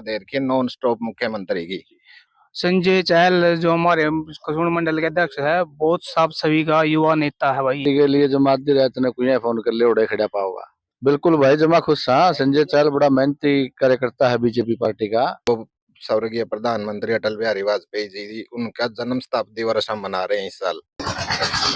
दे रखी है non stop मुख्यमंत्री की। संजय चहल जो हमारे कसुण मंडल के अध्यक्ष है, बहुत साफ सभी का युवा नेता है भाई। के लिए जमाती रहते ने कुछ फोन कर ले उड़े खड़ा पाओगा। बिल्कुल भाई, जमा खुश। हाँ, संजय चहल बड़ा मेहनती कार्यकर्ता है बीजेपी पार्टी का। स्वर्गीय प्रधानमंत्री अटल बिहारी वाजपेयी जी, उनका जन्म शताब्दी वर्ष हम मना रहे हैं इस साल।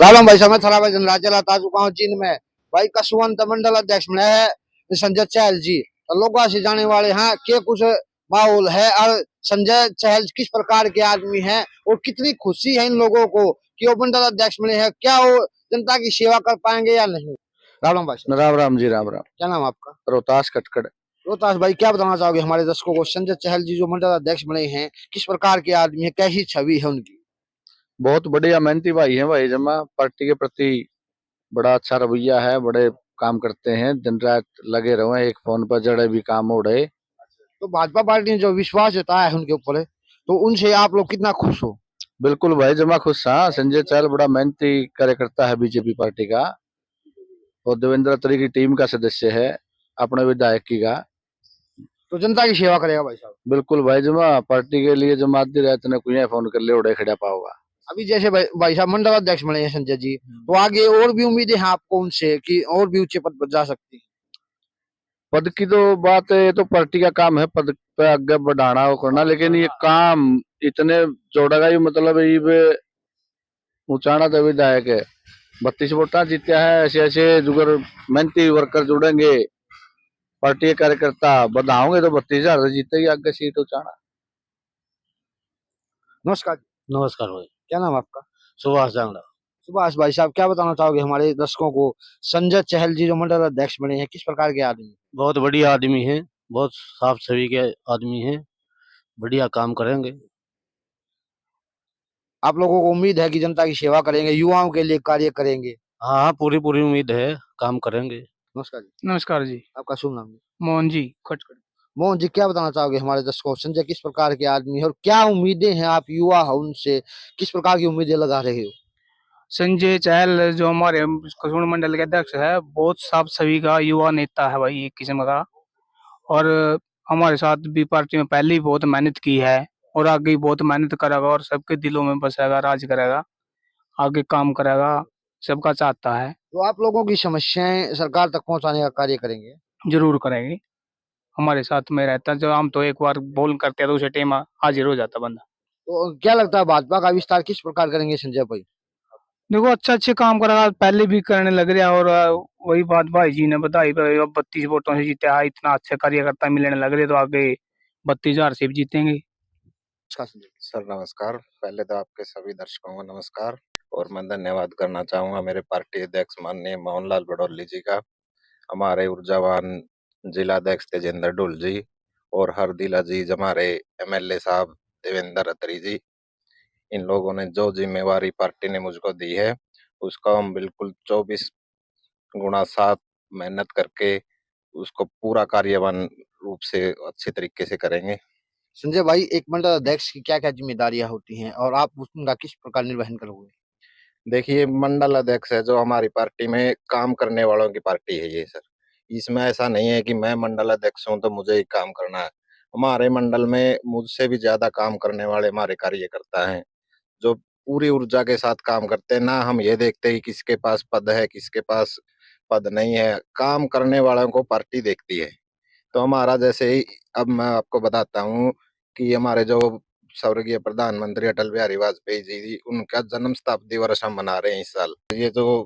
राम भाई समय थरा भाई जनराज्य लाता चुका हूँ चीन में भाई कसुवंत मंडल अध्यक्ष में है संजय चहल जी। तो लोगों से जाने वाले हैं के कुछ माहौल है और संजय चहल किस प्रकार के आदमी हैं और कितनी खुशी है इन लोगों को कि वो मंडल अध्यक्ष मिले हैं, क्या वो जनता की सेवा कर पाएंगे या नहीं। राम भाई। राम राम जी, राम राम। क्या नाम आपका? रोहतास खटखड़। रोहतास भाई, क्या बताना चाहोगे हमारे दर्शकों को, संजय चहल जी जो मंडल अध्यक्ष बने हैं किस प्रकार के आदमी है, कैसी छवि है उनकी? बहुत बढ़िया मेहनती भाई है भाई, जमा पार्टी के प्रति बड़ा अच्छा रवैया है, बड़े काम करते हैं, दिन रात लगे रहे, एक फोन पर जड़े भी काम उड़े। तो भाजपा पार्टी ने जो विश्वास जताया है उनके ऊपर, तो उनसे आप लोग कितना खुश हो? बिल्कुल भाई, जमा खुश। हाँ, संजय चहल बड़ा मेहनती कार्यकर्ता है बीजेपी पार्टी का और देवेंद्र तरी की टीम का सदस्य है, अपने विधायक की का। तो जनता की सेवा करेगा भाई साहब। बिल्कुल भाई, जमा पार्टी के लिए जमाती रहते ने कुछ फोन कर ले उड़े खड़ा पाओगा। अभी जैसे भाई साहब मंडल अध्यक्ष बने हैं संजय जी, तो आगे और भी उम्मीदें हैं आपको उनसे कि और भी ऊंचे पद पर जा सकती है? पद की तो बात है, ये तो पार्टी का काम है पद पे आगे बढ़ाना और करना, लेकिन ये काम इतने जोड़ेगा ही, मतलब ये ऊंचाना तो विधायक है 32 वोटा जीत्या है। ऐसे ऐसे जुगर मेहनती वर्कर जुड़ेंगे, पार्टी के कार्यकर्ता बढ़ाओगे तो 32,000 जीतेगी आगे सीट ऊंचाना। नमस्कार। नमस्कार भाई। क्या नाम आपका? सुभाष जांगड़ा। सुभाष भाई साहब, क्या बताना चाहोगे हमारे दर्शकों को, संजय चहल जी जो मंडल अध्यक्ष बने हैं किस प्रकार के आदमी? बहुत बढ़िया आदमी है, बहुत साफ छवि के आदमी है, बढ़िया काम करेंगे। आप लोगों को उम्मीद है कि जनता की सेवा करेंगे, युवाओं के लिए कार्य करेंगे? हाँ हाँ, पूरी पूरी उम्मीद है, काम करेंगे। नमस्कार जी। नमस्कार जी। आपका शुभ नाम? मोहन जी खटखड़। मोहन जी, क्या बताना चाहोगे हमारे दर्शकों को, संजय किस प्रकार के आदमी है और क्या उम्मीदें हैं, आप युवा हो उनसे किस प्रकार की उम्मीदें लगा रहे हो? संजय चहल जो हमारे कसुण मंडल के अध्यक्ष है, बहुत साफ सभी का युवा नेता है भाई एक किस्म का। और हमारे साथ भी पार्टी में पहले ही बहुत मेहनत की है और आगे भी बहुत मेहनत करेगा और सबके दिलों में बसेगा, राज करेगा, आगे काम करेगा, सबका चाहता है। तो आप लोगों की समस्याएं सरकार तक पहुंचाने का कार्य करेंगे? जरूर करेंगे, हमारे साथ में रहता है। जो हम तो एक बार बोल करते हैं तो उसे टेम हाजिर हो जाता बंदा। तो क्या लगता है भाजपा का विस्तार किस प्रकार करेंगे संजय भाई? देखो अच्छे अच्छे काम करेगा, पहले भी करने लग रहा है और वही बात भाई जी ने बताई, 32 वोटों से जीते है, इतना अच्छे कार्यकर्ता मिलने लग रहे तो आगे 32,000 से भी जीतेंगे। सर नमस्कार, पहले तो आपके सभी दर्शकों को नमस्कार और मैं धन्यवाद करना चाहूंगा मेरे पार्टी अध्यक्ष माननीय मोहनलाल बड़ौली जी का, हमारे ऊर्जावान जिला अध्यक्ष तेजेंद्र ढुल जी और हरदिल अजीज हमारे एमएलए साहब देवेंद्र अत्री जी। इन लोगों ने जो जिम्मेवारी पार्टी ने मुझको दी है उसका हम बिल्कुल 24 गुणा 7 मेहनत करके उसको पूरा कार्यवान रूप से अच्छे तरीके से करेंगे। संजय भाई, एक मंडल अध्यक्ष की क्या क्या जिम्मेदारियां होती हैं और आप उनका किस प्रकार निर्वहन करोगे? देखिए, मंडल अध्यक्ष है जो हमारी पार्टी में काम करने वालों की पार्टी है ये सर। इसमें ऐसा नहीं है कि मैं मंडल अध्यक्ष हूँ तो मुझे ही काम करना है। हमारे मंडल में मुझसे भी ज्यादा काम करने वाले हमारे कार्यकर्ता हैं जो पूरी ऊर्जा के साथ काम करते हैं। ना हम ये देखते कि किसके पास पद है किसके पास पद नहीं है, काम करने वालों को पार्टी देखती है। तो हमारा जैसे ही अब मैं आपको बताता हूँ कि हमारे जो स्वर्गीय प्रधानमंत्री अटल बिहारी वाजपेयी जी, उनका जन्म शताब्दी वर्ष हम मना रहे हैं इस साल। ये जो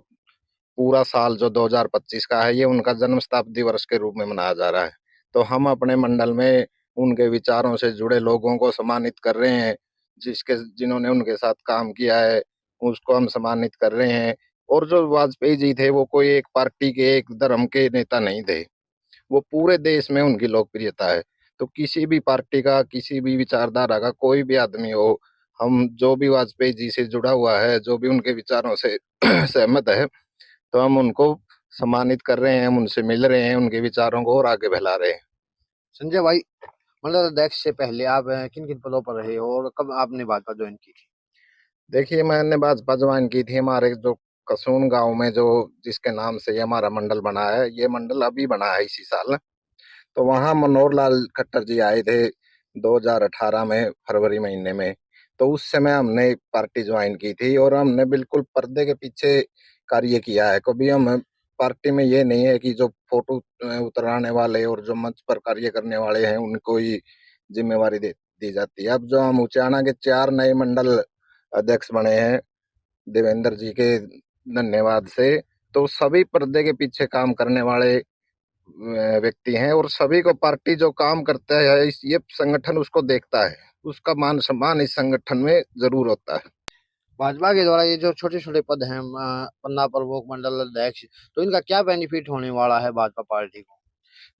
पूरा साल जो 2025 का है ये उनका जन्म शताब्दी वर्ष के रूप में मनाया जा रहा है। तो हम अपने मंडल में उनके विचारों से जुड़े लोगों को सम्मानित कर रहे हैं, जिन्होंने उनके साथ काम किया है उसको हम सम्मानित कर रहे हैं। और जो वाजपेयी जी थे वो कोई एक पार्टी के एक धर्म के नेता नहीं थे, वो पूरे देश में उनकी लोकप्रियता है। तो किसी भी पार्टी का किसी भी विचारधारा का कोई भी आदमी हो, हम जो भी वाजपेयी जी से जुड़ा हुआ है, जो भी उनके विचारों से सहमत है, तो हम उनको सम्मानित कर रहे हैं, हम उनसे मिल रहे हैं, उनके विचारों को और आगे फैला रहे हैं। संजय भाई, मंडल अध्यक्ष से पहले आप किन किन पदों पर रहे और कब आपने भाजपा ज्वाइन की थी? देखिए, मैंने भाजपा ज्वाइन की थी हमारे जो कसून गांव में, जो जिसके नाम से ये हमारा मंडल बना है, ये मंडल अभी बना है इसी साल। तो वहाँ मनोहर लाल खट्टर जी आए थे 2018 में फरवरी महीने में। तो उस समय हमने पार्टी ज्वाइन की थी और हमने बिल्कुल पर्दे के पीछे कार्य किया है। कभी हम पार्टी में ये नहीं है कि जो फोटो उतराने वाले और जो मंच पर कार्य करने वाले हैं उनको ही जिम्मेवारी दे दी जाती है। अब जो हम उचाना के 4 नए मंडल अध्यक्ष बने हैं देवेंद्र जी के धन्यवाद से, तो सभी पर्दे के पीछे काम करने वाले व्यक्ति हैं और सभी को पार्टी जो काम करता है ये संगठन उसको देखता है, उसका मान सम्मान इस संगठन में जरूर होता है। भाजपा के द्वारा ये जो छोटे छोटे पद हैं, पन्ना प्रमुख, मंडल अध्यक्ष, तो इनका क्या बेनिफिट होने वाला है भाजपा पार्टी को?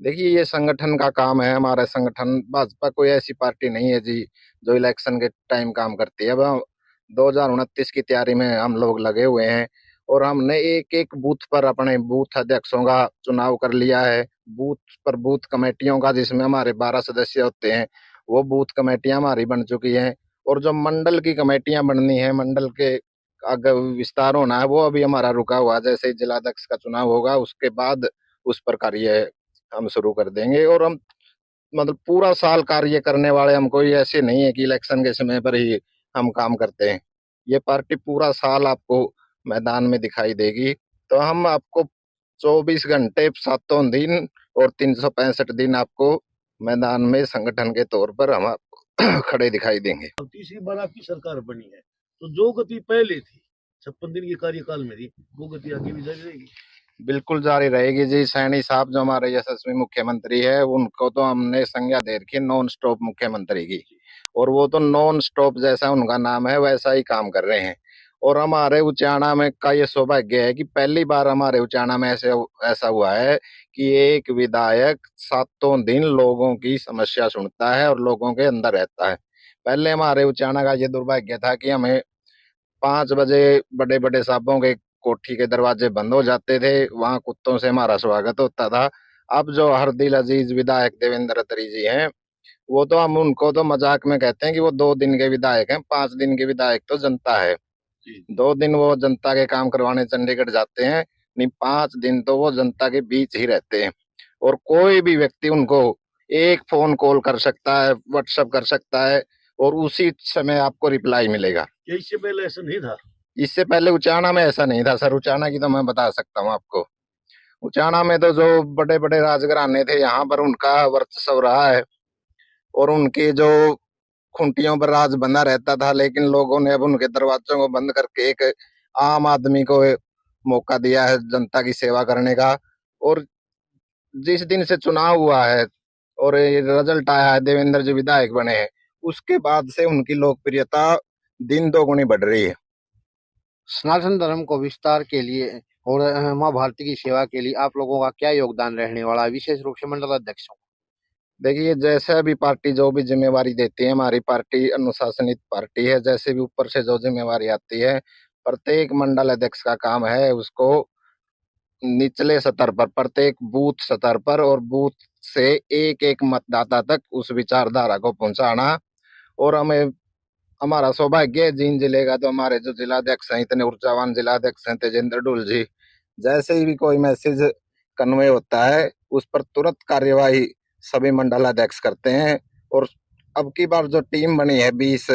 देखिए ये संगठन का काम है। हमारा संगठन, भाजपा कोई ऐसी पार्टी नहीं है जी जो इलेक्शन के टाइम काम करती है। अब 2029 की तैयारी में हम लोग लगे हुए हैं और हमने एक एक बूथ पर अपने बूथ अध्यक्षों का चुनाव कर लिया है। बूथ पर बूथ कमेटियों का, जिसमें हमारे 12 सदस्य होते हैं, वो बूथ कमेटियां हमारी बन चुकी हैं। और जो मंडल की कमेटियां बननी है, मंडल के आगे विस्तार होना है, वो अभी हमारा रुका हुआ। जैसे ही जिलाध्यक्ष का चुनाव होगा उसके बाद उस पर कार्य हम शुरू कर देंगे। और हम मतलब पूरा साल कार्य करने वाले, हम कोई ऐसे नहीं है कि इलेक्शन के समय पर ही हम काम करते हैं। ये पार्टी पूरा साल आपको मैदान में दिखाई देगी। तो हम आपको 24 घंटे 7 दिन और 365 दिन आपको मैदान में संगठन के तौर पर हम आपको खड़े दिखाई देंगे। अब तीसरी बार आपकी सरकार बनी है, तो जो गति पहले थी 56 दिन के कार्यकाल में थी, वो गति आगे भी जारी रहेगी? बिल्कुल जारी रहेगी जी। सैनी साहब जो हमारे यशस्वी मुख्यमंत्री है, उनको तो हमने संज्ञा दे रखी है नॉन स्टॉप मुख्यमंत्री की, और वो तो नॉन स्टॉप, जैसा उनका नाम है वैसा ही काम कर रहे हैं। और हमारे उचाना में का ये सौभाग्य है कि पहली बार हमारे उचाना में ऐसा हुआ है कि एक विधायक 7 दिन लोगों की समस्या सुनता है और लोगों के अंदर रहता है। पहले हमारे उचाना का ये दुर्भाग्य था कि हमें 5 बजे बड़े बड़े साहबों के कोठी के दरवाजे बंद हो जाते थे, वहां कुत्तों से हमारा स्वागत होता था। अब जो हर दिल अजीज विधायक देवेंद्र अत्री जी हैं, वो तो हम उनको तो मजाक में कहते हैं कि वो 2 दिन के विधायक हैं। 5 दिन के विधायक तो जनता है। 2 दिन वो जनता के काम करवाने चंडीगढ़ जाते हैं, नहीं 5 दिन तो वो जनता के बीच ही रहते हैं। और कोई भी व्यक्ति उनको एक फोन कॉल कर सकता है, व्हाट्सएप कर सकता है और उसी समय आपको रिप्लाई मिलेगा। क्या इससे पहले ऐसा नहीं था? इससे पहले उचाना में ऐसा नहीं था सर। उचाना की तो मैं बता सकता हूँ आपको। उचाना में तो जो बड़े बड़े राजघराने थे, यहाँ पर उनका वर्चस्व रहा है और उनके जो खूंटियों पर राज बना रहता था। लेकिन लोगों ने अब उनके दरवाजों को बंद करके एक आम आदमी को मौका दिया है जनता की सेवा करने का। और जिस दिन से चुनाव हुआ है और ये रिजल्ट आया है, देवेंद्र जी विधायक बने हैं, उसके बाद से उनकी लोकप्रियता दिन दोगुनी बढ़ रही है। सनातन धर्म को विस्तार के लिए और माँ भारती की सेवा के लिए आप लोगों का क्या योगदान रहने वाला है, विशेष रूप से मंडल अध्यक्षों? देखिए जैसे भी पार्टी जो भी जिम्मेवारी देती है, हमारी पार्टी अनुशासनित पार्टी है। जैसे भी ऊपर से जो जिम्मेवारी आती है, प्रत्येक मंडल अध्यक्ष का काम है उसको निचले स्तर पर, प्रत्येक बूथ स्तर पर और बूथ से एक एक मतदाता तक उस विचारधारा को पहुंचाना। और हमें, हमारा सौभाग्य है जींद जिले का, तो हमारे जो जिलाध्यक्ष हैं, इतने ऊर्जावान जिलाध्यक्ष हैं तेजेंद्र डुल जी, जैसे ही भी कोई मैसेज कन्वे होता है उस पर तुरंत कार्यवाही सभी मंडलाध्यक्ष करते हैं। और अब की बार जो टीम बनी है, 20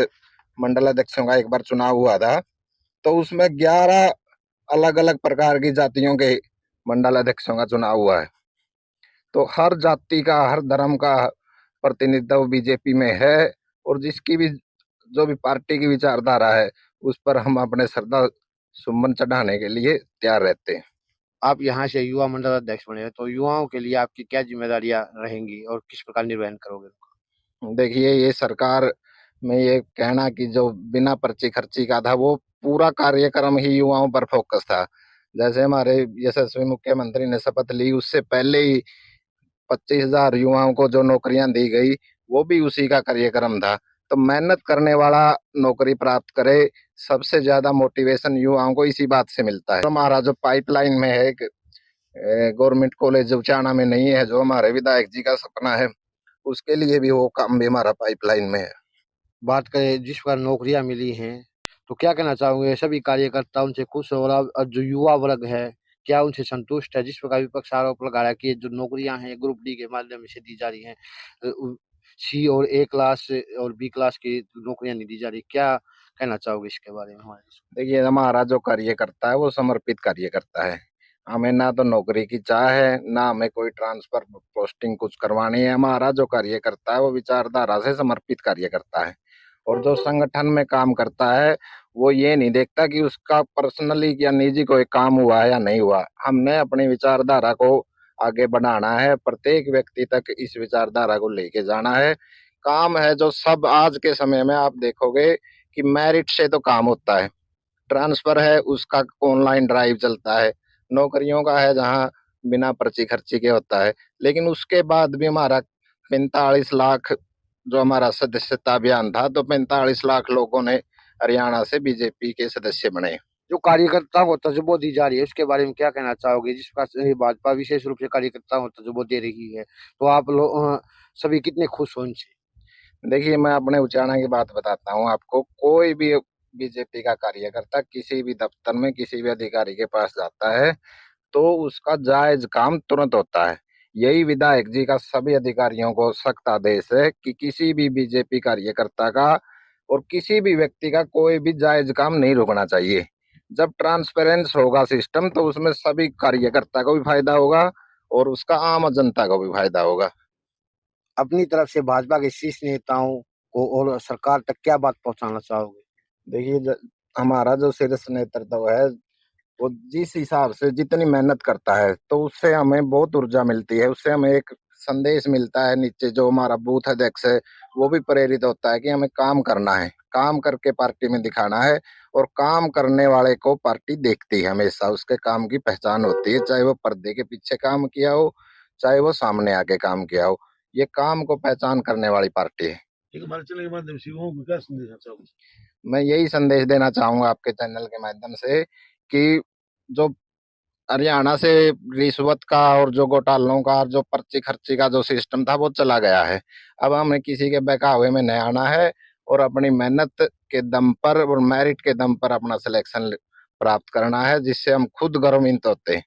मंडलाध्यक्षों का एक बार चुनाव हुआ था, तो उसमें 11 अलग अलग प्रकार की जातियों के मंडलाध्यक्षों का चुनाव हुआ है। तो हर जाति का, हर धर्म का प्रतिनिधित्व बीजेपी में है। और जिसकी भी जो भी पार्टी की विचारधारा है उस पर हम अपने श्रद्धा सुमन चढ़ाने के लिए तैयार रहते हैं। आप यहाँ से युवा मंडल अध्यक्ष बने, तो युवाओं के लिए आपकी क्या जिम्मेदारियां रहेंगी और किस प्रकार निर्वहन करोगे? देखिए ये सरकार में ये कहना कि जो बिना पर्ची खर्ची का था, वो पूरा कार्यक्रम ही युवाओं पर फोकस था। जैसे हमारे यशस्वी मुख्यमंत्री ने शपथ ली, उससे पहले ही 25,000 युवाओं को जो नौकरियां दी गई, वो भी उसी का कार्यक्रम था। तो मेहनत करने वाला नौकरी प्राप्त करे, सबसे ज्यादा मोटिवेशन युवाओं को इसी बात से मिलता है। हमारा जो पाइपलाइन में है, गवर्नमेंट कॉलेज उचाना में नहीं है, जो हमारे विधायक जी का सपना है, उसके लिए भी वो काम भी हमारा पाइपलाइन में है। बात करें जिस पर नौकरियां मिली हैं, तो क्या कहना चाहोगे? सभी कार्यकर्ता उनसे खुश हो रहा, और जो युवा वर्ग है क्या उनसे संतुष्ट है? जिस प्रकार विपक्ष आरोप लगा रहा है कि जो नौकरियां हैं ग्रुप डी के माध्यम से दी जा रही हैं, सी और ए क्लास और बी क्लास की नौकरियां नहीं दी जा रही, क्या कहना चाहोगे इसके बारे में हमारे? देखिए, हमारा जो कार्य करता है वो समर्पित कार्य करता है। हमें ना तो नौकरी की चाह है, ना हमें कोई ट्रांसफर पोस्टिंग कुछ करवानी है। हमारा जो कार्य करता है वो विचारधारा से समर्पित कार्य करता है। और जो संगठन में काम करता है वो ये नहीं देखता कि उसका पर्सनली या निजी कोई काम हुआ है या नहीं हुआ। हमने अपनी विचारधारा को आगे बढ़ाना है, प्रत्येक व्यक्ति तक इस विचारधारा को लेके जाना है। काम है जो सब आज के समय में आप देखोगे कि मेरिट से तो काम होता है, ट्रांसफर है उसका ऑनलाइन ड्राइव चलता है, नौकरियों का है जहाँ बिना पर्ची खर्ची के होता है। लेकिन उसके बाद भी हमारा 45 लाख जो हमारा सदस्यता अभियान था, तो 45 लाख लोगों ने हरियाणा से बीजेपी के सदस्य बने। जो कार्यकर्ताओं को तजुर्बो दी जा रही है उसके बारे में क्या कहना चाहोगे? जिस प्रकार से भाजपा विशेष रूप से कार्यकर्ताओं को तजुर्बो दे रही है, तो आप लोग सभी कितने खुश हो इनसे? देखिए, मैं अपने उचाना की बात बताता हूँ आपको। कोई भी बीजेपी का कार्यकर्ता किसी भी दफ्तर में किसी भी अधिकारी के पास जाता है तो उसका जायज काम तुरंत होता है। यही विधायक जी का सभी अधिकारियों को सख्त आदेश है कि किसी भी बीजेपी कार्यकर्ता का और किसी भी व्यक्ति का कोई भी जायज काम नहीं रुकना चाहिए। जब ट्रांसपेरेंस होगा सिस्टम तो उसमें सभी कार्यकर्ता को भी फायदा होगा और उसका आम जनता को भी फायदा होगा। अपनी तरफ से भाजपा के शीर्ष नेताओं को और सरकार तक क्या बात पहुंचाना चाहोगे? देखिए, हमारा जो शीर्ष नेतृत्व है वो जिस हिसाब से जितनी मेहनत करता है तो उससे हमें बहुत ऊर्जा मिलती है, उससे हमें एक संदेश मिलता है। नीचे जो हमारा बूथ अध्यक्ष है वो भी प्रेरित होता है कि हमें काम करना है, काम करके पार्टी में दिखाना है। और काम करने वाले को पार्टी देखती है, हमेशा उसके काम की पहचान होती है, चाहे वो पर्दे के पीछे काम किया हो, चाहे वो सामने आके काम किया हो। ये काम को पहचान करने वाली पार्टी है। एक हमारे चैनल के माध्यम से युवाओं को क्या संदेश देना चाहोगे? मैं यही संदेश देना चाहूंगा आपके चैनल के माध्यम से कि जो हरियाणा से रिश्वत का और जो घोटालों का और जो पर्ची खर्ची का जो सिस्टम था वो चला गया है। अब हमें किसी के बहकावे में नहीं आना है और अपनी मेहनत के दम पर और मेरिट के दम पर अपना सिलेक्शन प्राप्त करना है, जिससे हम खुद गर्वित होते हैं।